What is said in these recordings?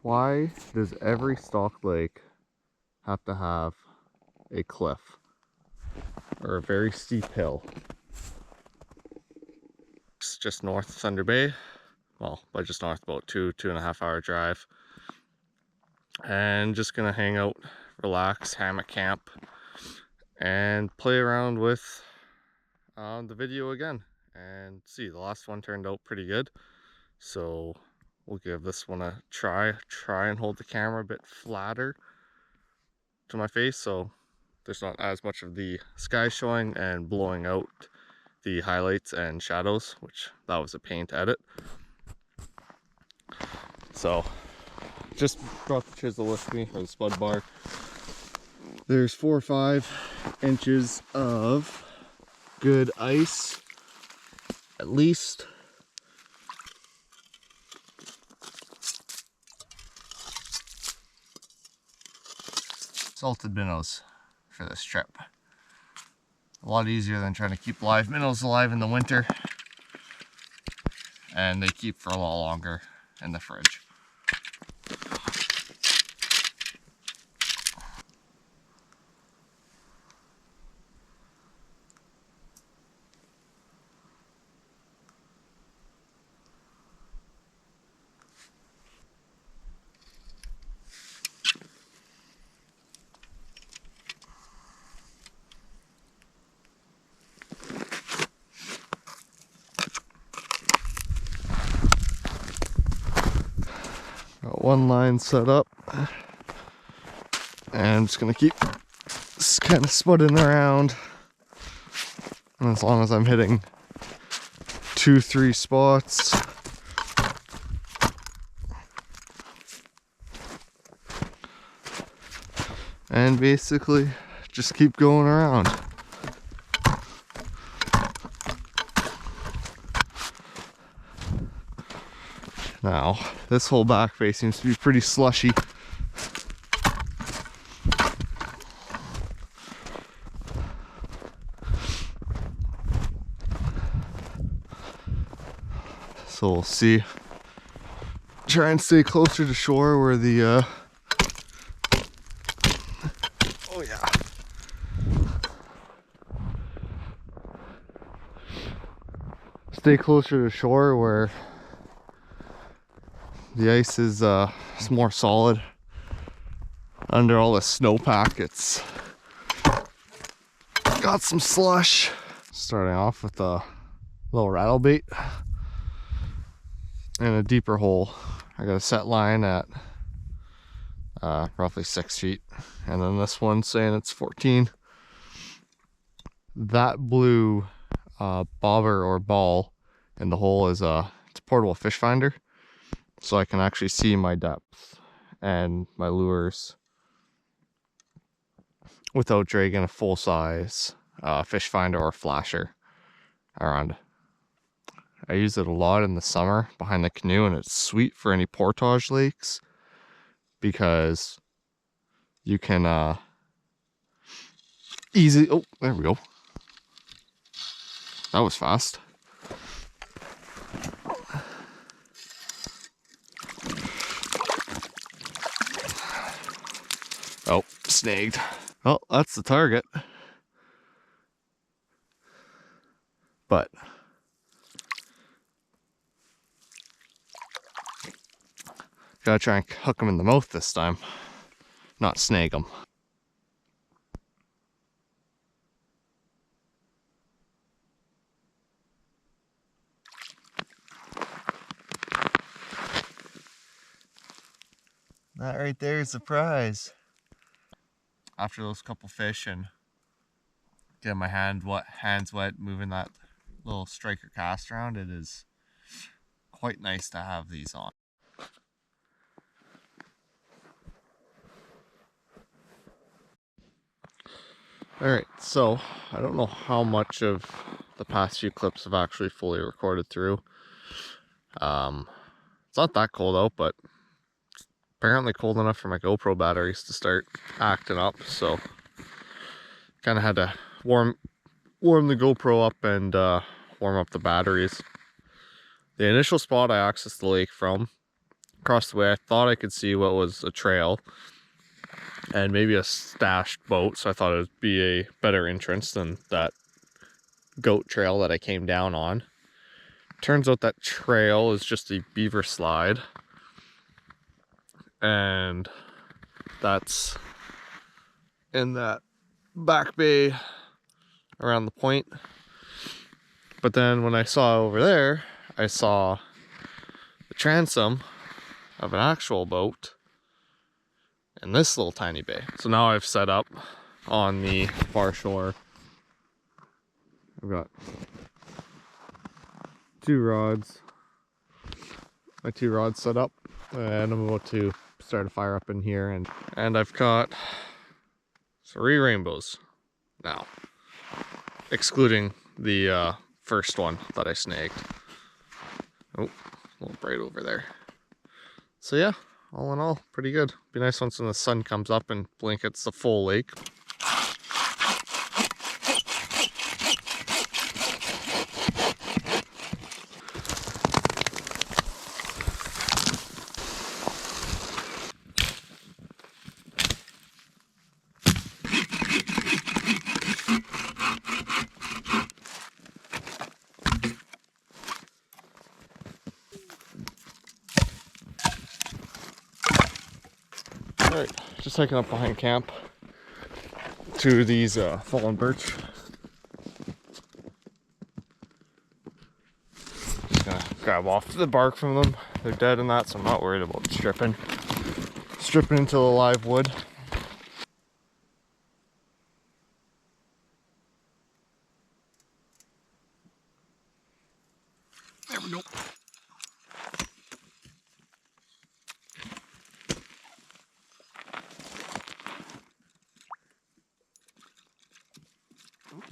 Why does every stock lake have to have a cliff or a very steep hill? It's just north of Thunder Bay. Well, by just north, about 2.5 hour drive. And just gonna hang out, relax, hammock camp, and play around with the video again. And see, the last one turned out pretty good. So we'll give this one a try and hold the camera a bit flatter to my face so there's not as much of the sky showing and blowing out the highlights and shadows, which that was a pain to edit. So just brought the chisel with me, or the spud bar. There's 4 or 5 inches of good ice at least. Salted minnows for this trip. A lot easier than trying to keep live minnows alive in the winter, and they keep for a lot longer in the fridge. Got one line set up, and I'm just gonna keep kind of spudding around. And as long as I'm hitting 2-3 spots, and basically just keep going around. Now, this whole back face seems to be pretty slushy. So we'll see. Try and stay closer to shore where the oh yeah. Stay closer to shore where the ice is more solid. Under all the snowpack, it's got some slush. Starting off with a little rattle bait and a deeper hole. I got a set line at roughly 6 feet, and then this one's saying it's 14. That blue bobber or ball in the hole is it's a portable fish finder, so I can actually see my depth and my lures without dragging a full-size fish finder or flasher around. I use it a lot in the summer behind the canoe, and it's sweet for any portage lakes because you can oh, there we go. That was fast. Oh, snagged. Well, that's the target. But gotta try and hook him in the mouth this time, not snag him. That right there is the prize. After those couple fish and getting my hands wet, moving that little striker cast around, it is quite nice to have these on. Alright, so I don't know how much of the past few clips I've actually fully recorded through. It's not that cold out, but it's apparently cold enough for my GoPro batteries to start acting up, so kind of had to warm the GoPro up and warm up the batteries. The initial spot I accessed the lake from across the way, I thought I could see what was a trail and maybe a stashed boat, so I thought it would be a better entrance than that goat trail that I came down on. Turns out that trail is just a beaver slide, and that's in that back bay around the point. But then when I saw over there, I saw the transom of an actual boat in this little tiny bay. So now I've set up on the far shore. I've got my two rods set up, and I'm about to start a fire up in here, and I've got 3 rainbows now, excluding the first one that I snagged. Oh, a little bright over there. So yeah, all in all, pretty good. Be nice once when the sun comes up and blankets the full lake. Alright, just hiking up behind camp to these fallen birch. Just gonna grab off the bark from them. They're dead and that, so I'm not worried about stripping into the live wood. There we go.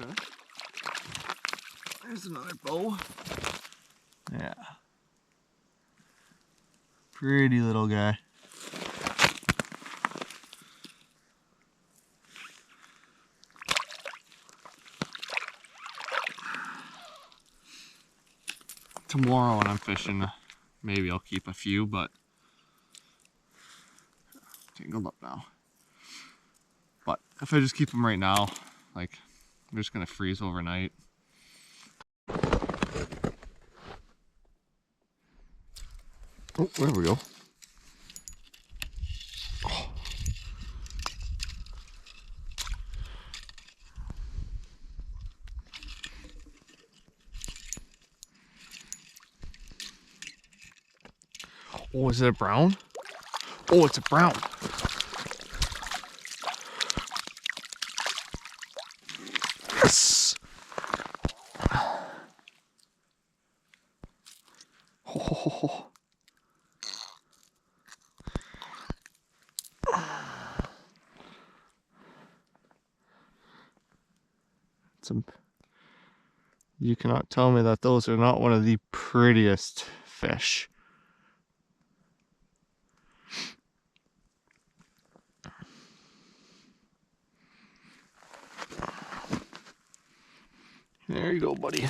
Okay. There's another bow. Yeah. Pretty little guy. Tomorrow when I'm fishing, maybe I'll keep a few, but tangled up now. But if I just keep them right now, like, they're just gonna freeze overnight. Oh, there we go. Oh, is it a brown? Oh, it's a brown. Yes. Oh. You cannot tell me that those are not one of the prettiest fish. There you go, buddy. A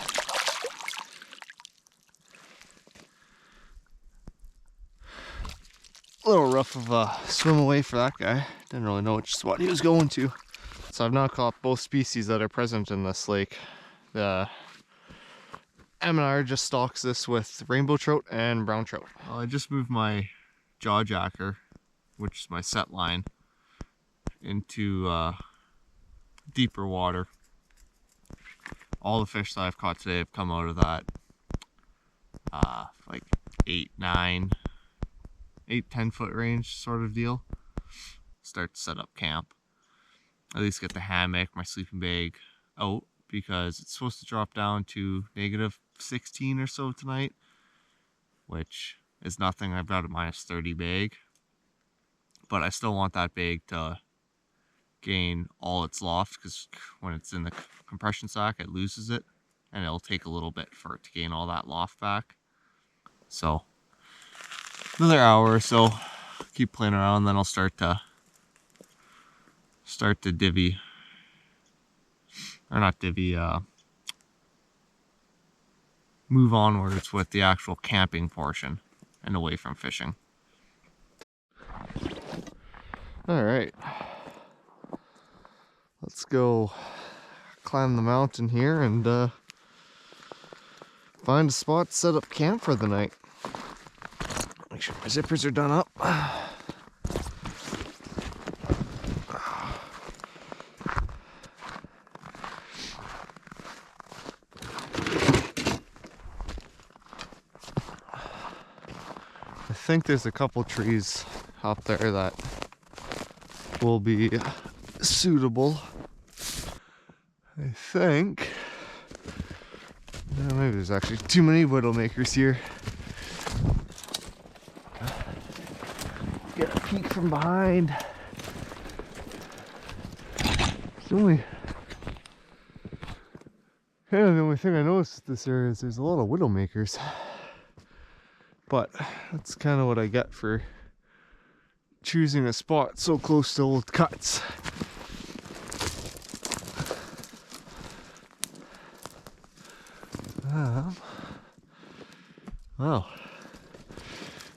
little rough of a swim away for that guy. Didn't really know which spot he was going to. So I've now caught both species that are present in this lake. The M&R just stocks this with rainbow trout and brown trout. Well, I just moved my jaw jacker, which is my set line, into deeper water. All the fish that I've caught today have come out of that like 10 foot range sort of deal. Start to set up camp. At least get the hammock, my sleeping bag out, because it's supposed to drop down to -16 or so tonight, which is nothing. I've got a -30 bag, but I still want that bag to gain all its loft, because when it's in the compression sack it loses it, and it'll take a little bit for it to gain all that loft back. So another hour or so, keep playing around, then I'll start to divvy, or not divvy, move onwards with the actual camping portion and away from fishing. All right, let's go climb the mountain here and find a spot to set up camp for the night. Make sure my zippers are done up. I think there's a couple trees up there that will be suitable. I think. Maybe there's actually too many widowmakers here. Get a peek from behind. It's only kind of the only thing I noticed in this area is there's a lot of widowmakers. But that's kind of what I get for choosing a spot so close to old cuts. Wow,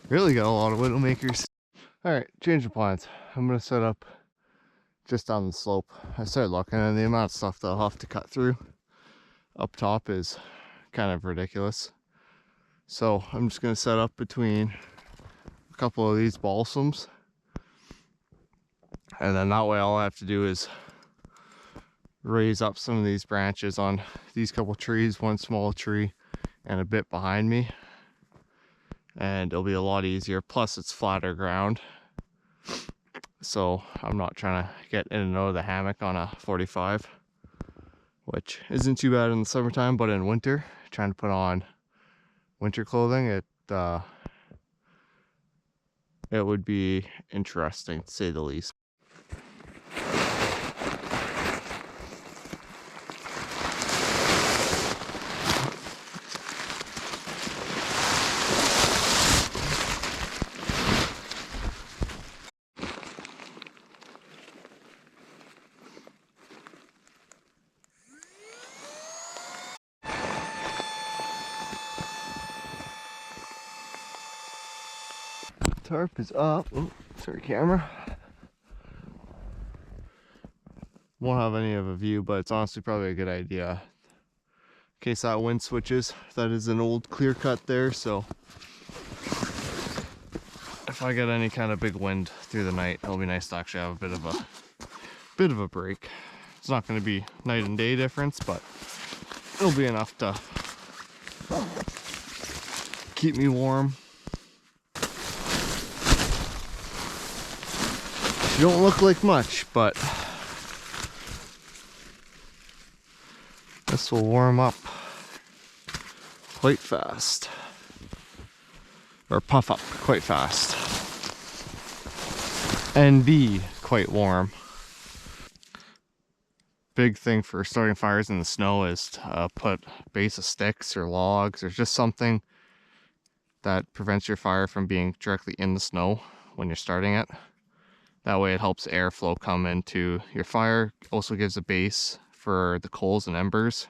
really got a lot of widowmakers. All right, change of plans. I'm gonna set up just on the slope. I started looking and the amount of stuff that I'll have to cut through up top is kind of ridiculous. So I'm just gonna set up between a couple of these balsams, and then that way all I have to do is raise up some of these branches on these couple trees, one small tree and a bit behind me, and it'll be a lot easier. Plus it's flatter ground, so I'm not trying to get in and out of the hammock on a 45, which isn't too bad in the summertime, but in winter, trying to put on winter clothing, it would be interesting to say the least. Tarp is up. Oh, sorry, camera. Won't have any of a view, but it's honestly probably a good idea in case that wind switches. That is an old clear cut there, so if I get any kind of big wind through the night, it'll be nice to actually have a bit of a break. It's not going to be night and day difference, but it'll be enough to keep me warm. You don't look like much, but this will warm up quite fast, or puff up quite fast and be quite warm. Big thing for starting fires in the snow is to put a base of sticks or logs or just something that prevents your fire from being directly in the snow when you're starting it. That way it helps airflow come into your fire. Also gives a base for the coals and embers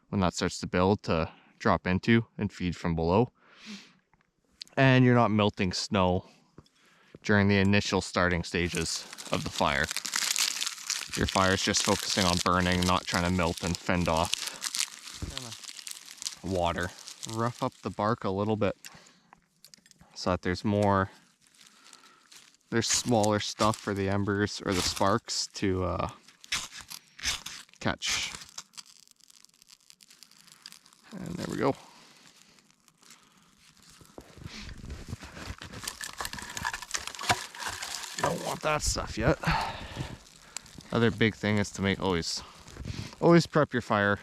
when that starts to build to drop into and feed from below. And you're not melting snow during the initial starting stages of the fire. Your fire's just focusing on burning, not trying to melt and fend off water. Rough up the bark a little bit so that there's smaller stuff for the embers or the sparks to catch. And there we go. Don't want that stuff yet. Other big thing is to make always prep your fire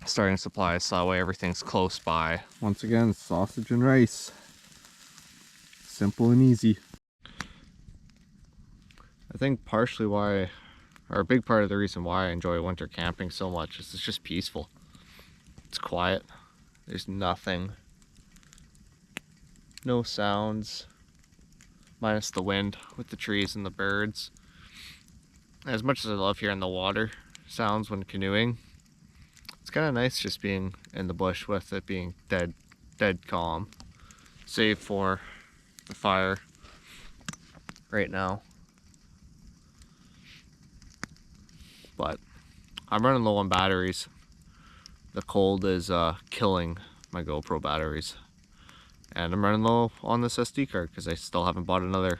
starting supplies so that way everything's close by. Once again, sausage and rice. Simple and easy. I think partially why, or a big part of the reason why I enjoy winter camping so much is it's just peaceful. It's quiet. There's nothing. No sounds. Minus the wind with the trees and the birds. As much as I love hearing the water sounds when canoeing, it's kind of nice just being in the bush with it being dead calm. Save for the fire. right now. But I'm running low on batteries. The cold is killing my GoPro batteries. And I'm running low on this SD card because I still haven't bought another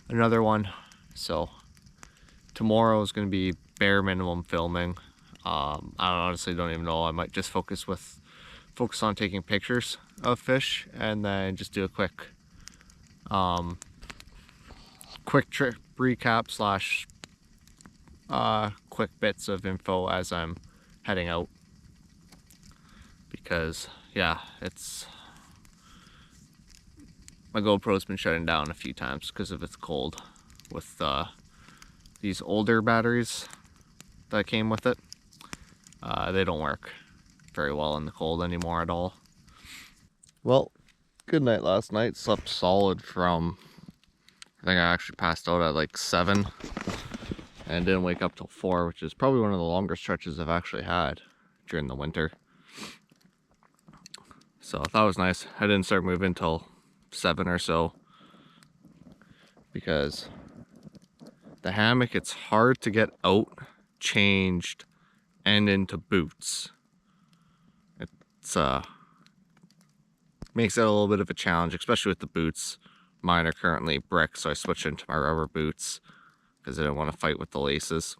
one. So tomorrow is going to be bare minimum filming. I honestly don't even know. I might just focus on taking pictures of fish and then just do a quick trip recap slash quick bits of info as I'm heading out, because yeah, my GoPro's been shutting down a few times because of it's cold with these older batteries that came with it. They don't work very well in the cold anymore at all. Well, good night last night. Slept solid from, I think I actually passed out at like 7 and didn't wake up till 4, which is probably one of the longer stretches I've actually had during the winter. So that was nice. I didn't start moving till 7 or so because the hammock, it's hard to get out, changed, and into boots. It's makes it a little bit of a challenge, especially with the boots. Mine are currently brick, so I switched into my rubber boots because I didn't want to fight with the laces.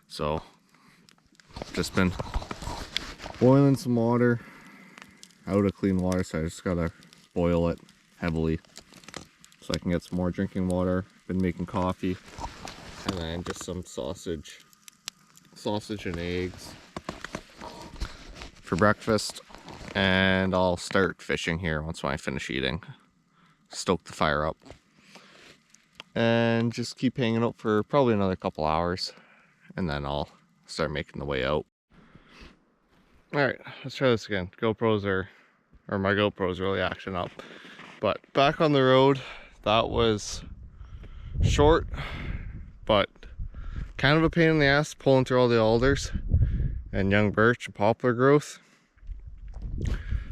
So just been boiling some water out of clean water, so I just gotta boil it heavily so I can get some more drinking water. Been making coffee and then just some sausage and eggs for breakfast, and I'll start fishing here once I finish eating. Stoke the fire up and just keep hanging out for probably another couple hours, and then I'll start making the way out. All right, let's try this again. My GoPro's really acting up. But back on the road, that was short, but kind of a pain in the ass pulling through all the alders and young birch and poplar growth.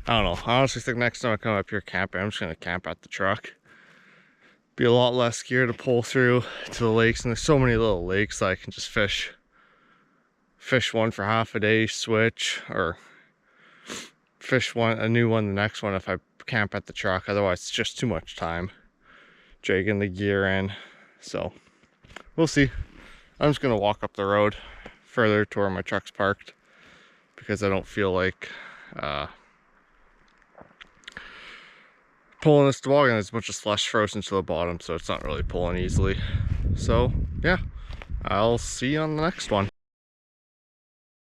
I don't know. I honestly think next time I come up here camping, I'm just gonna camp at the truck. Be a lot less gear to pull through to the lakes, and there's so many little lakes that I can just fish one for half a day, switch, or fish a new one the next one if I camp at the truck. Otherwise it's just too much time dragging the gear in. So we'll see. I'm just gonna walk up the road further to where my truck's parked because I don't feel like pulling this toboggan. There's a bunch of slush frozen to the bottom, so it's not really pulling easily. So yeah, I'll see you on the next one.